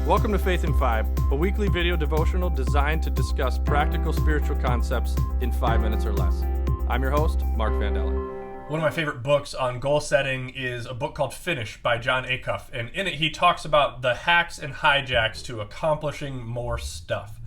Welcome to Faith in 5, a weekly video devotional designed to discuss practical spiritual concepts in 5 minutes or less. I'm your host, Mark Vandella. One of my favorite books on goal setting is a book called Finish by John Acuff, and in it he talks about the hacks and hijacks to accomplishing more stuff.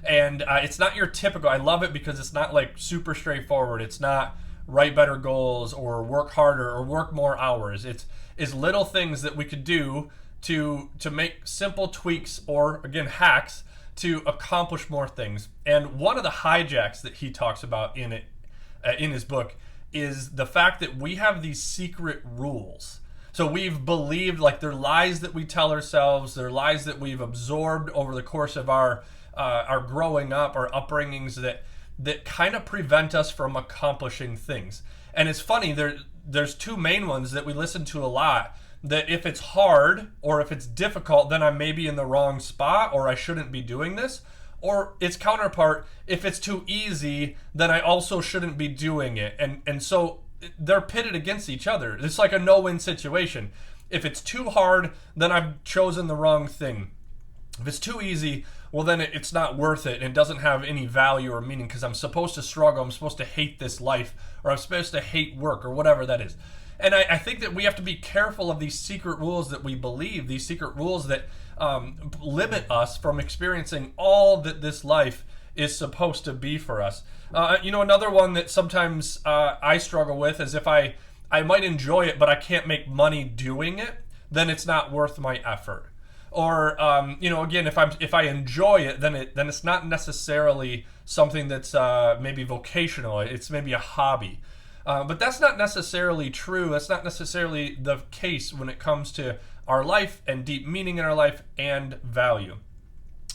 And it's not your typical, I love it because it's not like super straightforward. It's not write better goals or work harder or work more hours. It's little things that we could do to make simple tweaks or, again, hacks to accomplish more things. And one of the hijacks that he talks about in his book is the fact that we have these secret rules. So we've believed, like, they're lies that we tell ourselves, they're lies that we've absorbed over the course of our growing up, our upbringings that kind of prevent us from accomplishing things. And it's funny, there's two main ones that we listen to a lot, that if it's hard or if it's difficult, then I may be in the wrong spot or I shouldn't be doing this. Or its counterpart, if it's too easy, then I also shouldn't be doing it. And so they're pitted against each other. It's like a no-win situation. If it's too hard, then I've chosen the wrong thing. If it's too easy, well, then it's not worth it and it doesn't have any value or meaning because I'm supposed to struggle, I'm supposed to hate this life, or I'm supposed to hate work, or whatever that is. And I think that we have to be careful of these secret rules that we believe, these secret rules that limit us from experiencing all that this life is supposed to be for us. Another one that sometimes I struggle with is if I might enjoy it, but I can't make money doing it, then it's not worth my effort. Or again, if I enjoy it, then it's not necessarily something that's maybe vocational. It's maybe a hobby. But that's not necessarily true. That's not necessarily the case when it comes to our life and deep meaning in our life and value.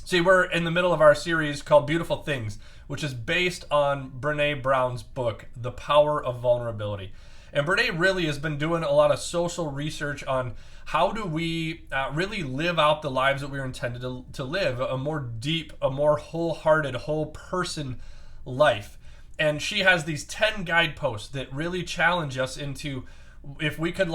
See, we're in the middle of our series called Beautiful Things, which is based on Brené Brown's book, The Power of Vulnerability. And Brené really has been doing a lot of social research on how do we really live out the lives that we were intended to live, a more deep, a more wholehearted, whole person life. And she has these 10 guideposts that really challenge us into, if we could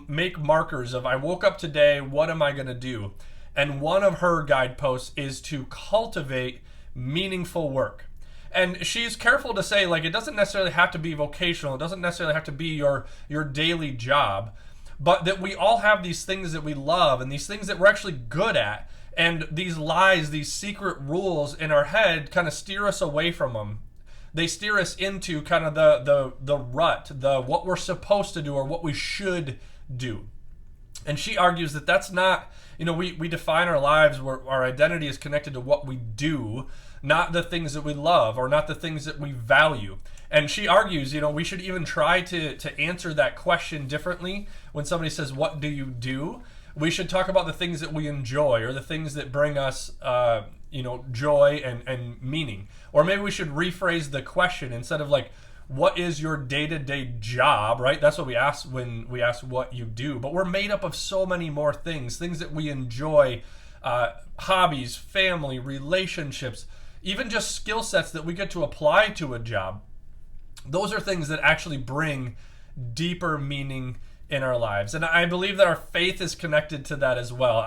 make markers of, I woke up today, what am I going to do? And one of her guideposts is to cultivate meaningful work. And she's careful to say, it doesn't necessarily have to be vocational. It doesn't necessarily have to be your daily job. But that we all have these things that we love and these things that we're actually good at. And these lies, these secret rules in our head kind of steer us away from them. They steer us into kind of the rut, what we're supposed to do or what we should do. And she argues that that's not, we define our lives where our identity is connected to what we do, not the things that we love or not the things that we value. And she argues, we should even try to answer that question differently. When somebody says, what do you do? We should talk about the things that we enjoy or the things that bring us joy and meaning. Or maybe we should rephrase the question instead of what is your day-to-day job, right? That's what we ask when we ask what you do. But we're made up of so many more things that we enjoy, hobbies, family, relationships, even just skill sets that we get to apply to a job. Those are things that actually bring deeper meaning in our lives. And I believe that our faith is connected to that as well.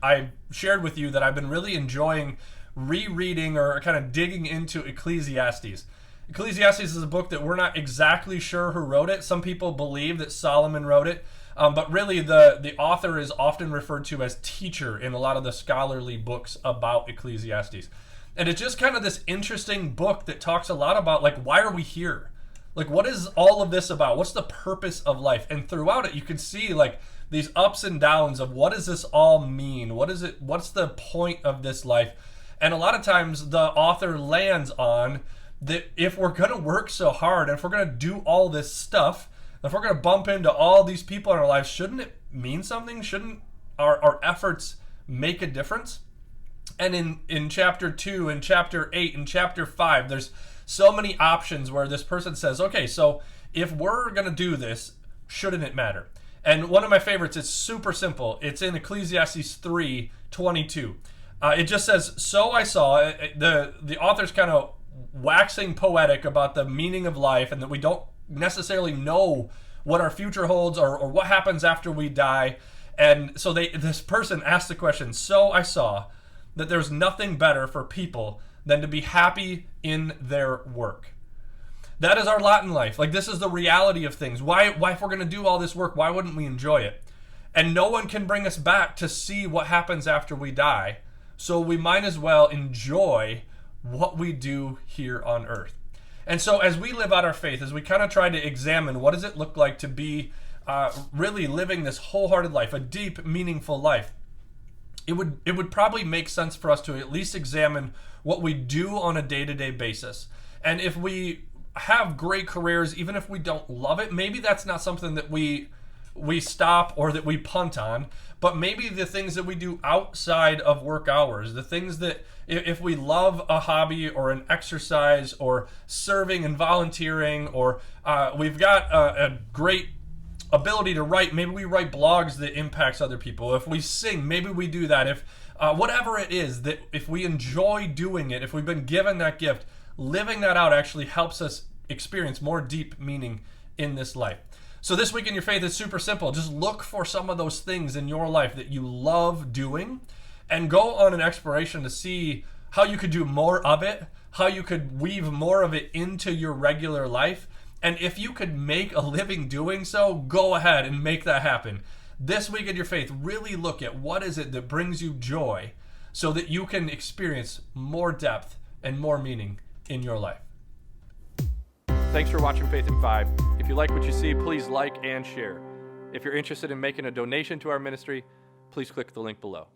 I've shared with you that I've been really enjoying rereading or kind of digging into Ecclesiastes. Ecclesiastes is a book that we're not exactly sure who wrote it. Some people believe that Solomon wrote it, but really the author is often referred to as teacher in a lot of the scholarly books about Ecclesiastes. And it's just kind of this interesting book that talks a lot about why are we here? What is all of this about? What's the purpose of life? And throughout it, you can see these ups and downs of what does this all mean? What is it? What's the point of this life? And a lot of times the author lands on that if we're going to work so hard, and if we're going to do all this stuff, if we're going to bump into all these people in our lives, shouldn't it mean something? Shouldn't our efforts make a difference? And in chapter 2, in chapter 8, in chapter 5, there's so many options where this person says, okay, so if we're going to do this, shouldn't it matter? And one of my favorites is super simple. It's in Ecclesiastes 3:22. It just says, so I saw, the author's kind of waxing poetic about the meaning of life and that we don't necessarily know what our future holds or what happens after we die. And so this person asked the question, so I saw that there's nothing better for people than to be happy in their work. That is our lot in life. Like, this is the reality of things. Why if we're going to do all this work, why wouldn't we enjoy it? And no one can bring us back to see what happens after we die. So we might as well enjoy what we do here on earth. And so as we live out our faith, as we kind of try to examine what does it look like to be really living this wholehearted life, a deep, meaningful life, it would probably make sense for us to at least examine what we do on a day-to-day basis. And if we have great careers, even if we don't love it, maybe that's not something that we stop or that we punt on, but maybe the things that we do outside of work hours, the things that if we love a hobby or an exercise or serving and volunteering, or we've got a great ability to write, maybe we write blogs that impacts other people. If we sing, maybe we do that. If whatever it is, that if we enjoy doing it, if we've been given that gift, living that out actually helps us experience more deep meaning in this life. So this week in your faith is super simple. Just look for some of those things in your life that you love doing and go on an exploration to see how you could do more of it, how you could weave more of it into your regular life. And if you could make a living doing so, go ahead and make that happen. This week in your faith, really look at what is it that brings you joy so that you can experience more depth and more meaning in your life. Thanks for watching Faith in 5. If you like what you see, please like and share. If you're interested in making a donation to our ministry, please click the link below.